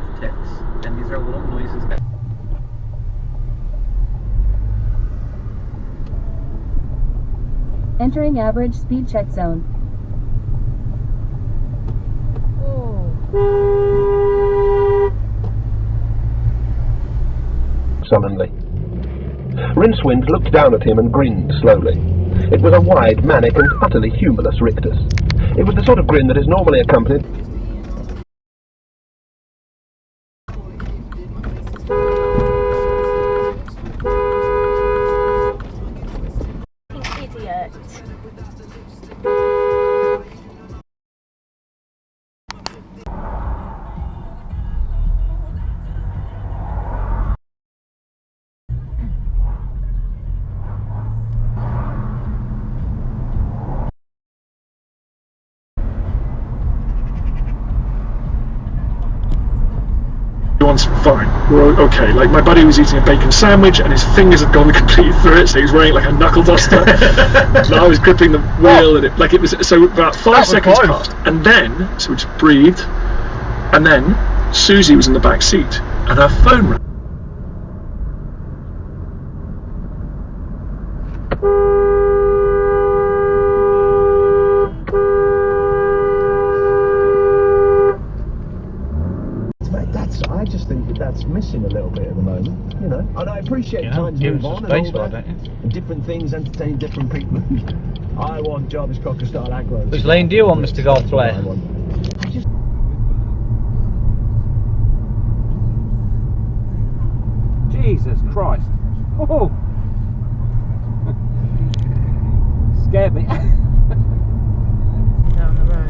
of ticks, and these are little noises that... Entering average speed check zone. Sullenly. Rincewind looked down at him and grinned slowly. It was a wide, manic and utterly humorless rictus. It was the sort of grin that is normally accompanied... Idiot. Everyone's fine. We're okay. Like, my buddy was eating a bacon sandwich and his fingers had gone completely through it, so he was wearing like a knuckle duster. And I was gripping the wheel, and it was so about 5 seconds passed, and then so we just breathed, and then Susie was in the back seat and her phone rang. I just think that's missing a little bit at the moment, you know. And I appreciate times move on and all that, and different things entertain different people. I want Jarvis Cocker style aggro. Which lane do you want, Mr. Goldthwait? Jesus Christ! Oh, scared me. Down the road.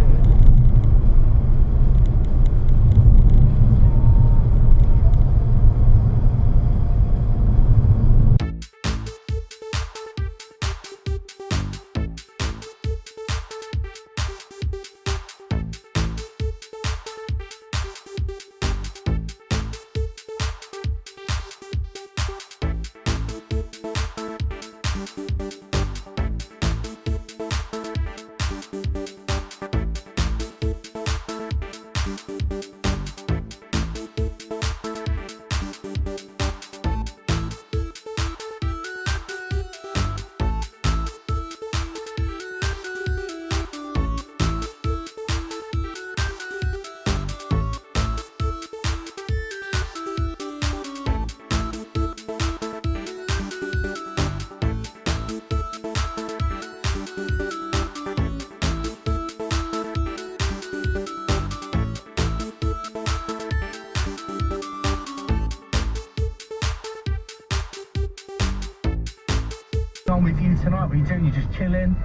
On with you tonight? What are you doing? You're just chilling?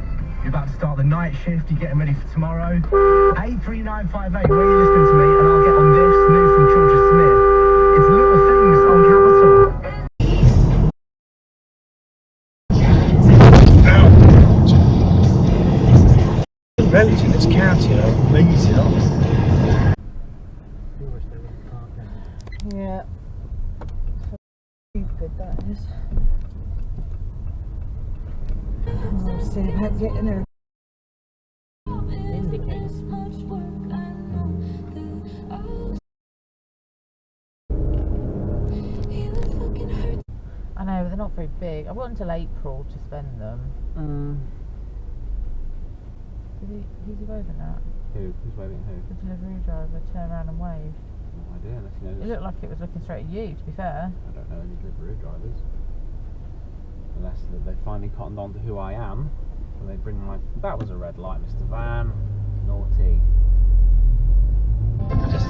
You're about to start the night shift? You're getting ready for tomorrow? 83958, where are you listening to me? And I'll get on this, new from Georgia Smith. It's Little Things on Capital. Relative in this county, amazing, aren't they? Yeah. Stupid that is. I'm still about getting her indicators. I know, but they're not very big. I've got until April to spend them. Who's he waving at? Who's waving at who? The delivery driver turned around and waved. No idea, unless he knows. It looked like it was looking straight at you, to be fair. I don't know any delivery drivers. Unless they finally cottoned on to who I am, and they bring my... That was a red light, Mr. Van. Naughty. Just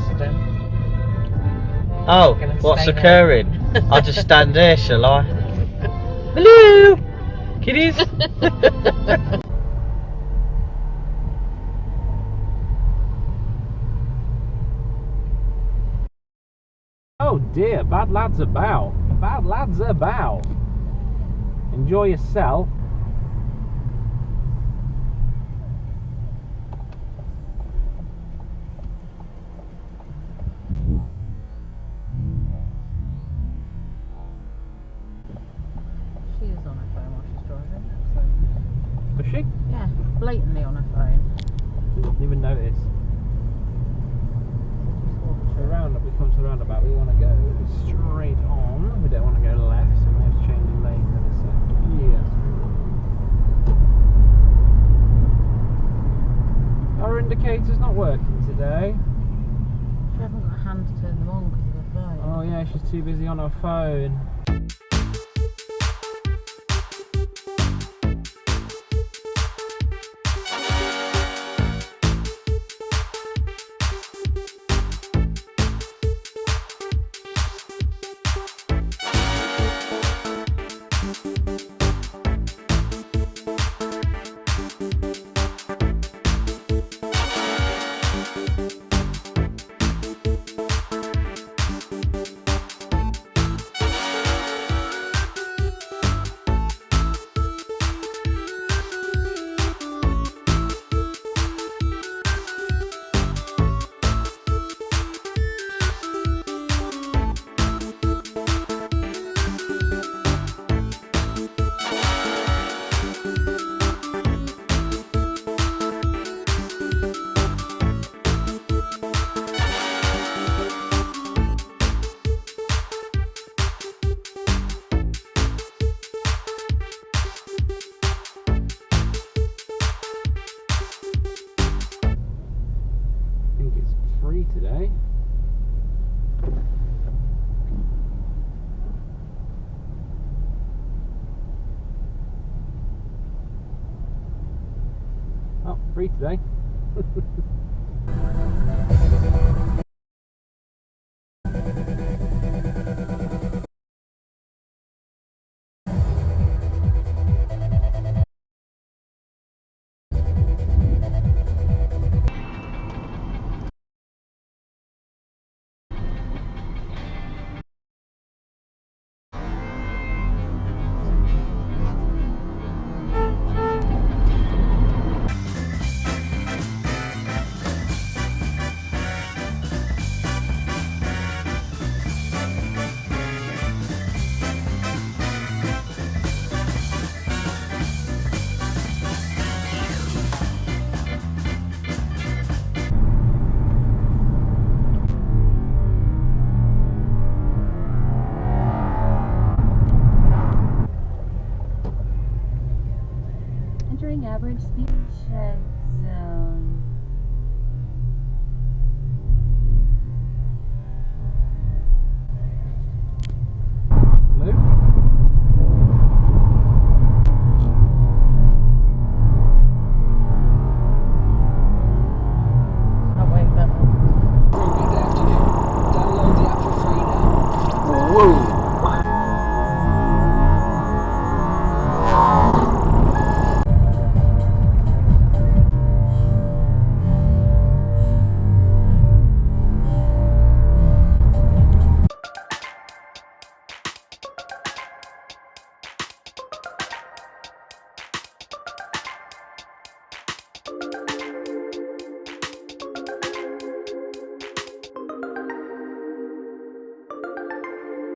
oh, what's occurring? I'll just stand there, shall I? Hello, kiddies. Oh dear, bad lads about. Bad lads about. Enjoy yourself. She is on her phone while she's driving. So. Was she? Yeah, blatantly on her phone. Didn't even notice. Just watch. to a roundabout. We come to the roundabout. We want to go straight on. We don't want to go left, so we have to change the lane in a second. Yes. Our indicator's not working today. She hasn't got a hand to turn them on because of her phone. Oh yeah, she's too busy on her phone. I think it's free today. Oh, free today. Entering average speed check zone. Blue. That way better. Good afternoon. Download the app for free now. Whoa.